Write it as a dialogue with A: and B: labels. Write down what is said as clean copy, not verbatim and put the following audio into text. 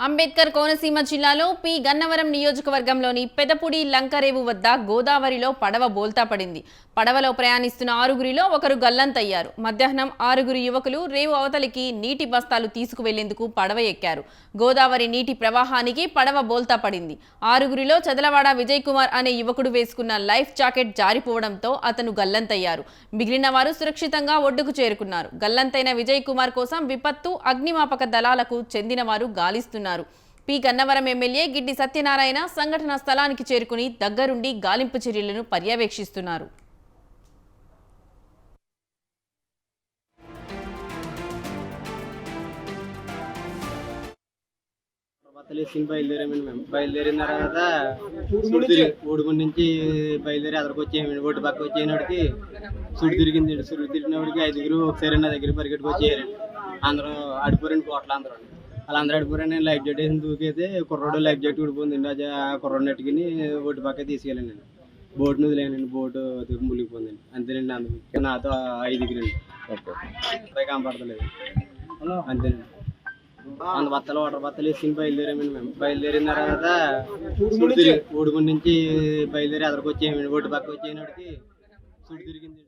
A: అంబేద్కర్ కోనసీమ జిల్లాలో పి గన్నవరం నియోజకవర్గంలోని పెదపుడి లంకరేవు వద్ద గోదావరిలో పడవ బోల్తా పడింది. పడవలో ప్రయాణిస్తున్న ఆరుగురిలో ఒకరు గల్లంతయ్యారు. మధ్యాహ్నం ఆరుగురు యువకులు రేవు అవతలికి నీటి బస్తాలు తీసుకువెళ్లేందుకు పడవ ఎక్కారు. గోదావరి నీటి ప్రవాహానికి పడవ బోల్తా పడింది. ఆరుగురిలో చదలవాడ విజయ్ కుమార్ అనే యువకుడు వేసుకున్న లైఫ్ జాకెట్ జారిపోవడంతో అతను గల్లంతయ్యారు. మిగిలిన వారు సురక్షితంగా ఒడ్డుకు చేరుకున్నారు. గల్లంతైన విజయ్ కుమార్ కోసం విపత్తు, అగ్నిమాపక దళాలకు చెందిన వారు గాలిస్తున్నారు. పి గన్నవరం ఎమ్మెల్యే గిడ్డి సత్యనారాయణ సంఘటనా స్థలానికి చేరుకుని దగ్గరుండి గాలింపు చర్యలను పర్యవేక్షిస్తున్నారు.
B: బయలుదేరిన తర్వాత ఊడుగుండి నుంచి బయలుదేరి అదరికి వచ్చేయండి. ఒడ్డు పక్క వచ్చేనాడికి సుడి తిరిగింది. సుడి తిరిగినప్పటికి ఐదుగురు ఒకసారి నా దగ్గర పరిగెట్టుకు వచ్చేయారండి. అందరూ అడిపోరండి కోట్ల అందరూ. వాళ్ళందరూ అడిపోరండి. నేను లైఫ్ జాకెట్ వేసి దూకైతే కుర్రోడు లైఫ్ జాకెట్ ఊడిపోయిందండి. అది ఆ కుర్రోడు నెట్టుకుని ఒడ్డు పక్క తీసుకెళ్ళండి. బోట్ను వదిలేనండి. బోటు మునిగిపోయిందండి. అంతేనండి. అందుకు నాతో ఐదుగురండి. పైకి కనపడతలేదు. అంతేనండి. బత్తలు వాటర్ బత్తలు వేసుకుని బయలుదేరామండి. మేము బయలుదేరిన తర్వాత ఊడుగుండి నుంచి బయలుదేరి అదరికి వచ్చేయండి. ఒడ్డు పక్క వచ్చేనాడికి సుడి తిరిగింది.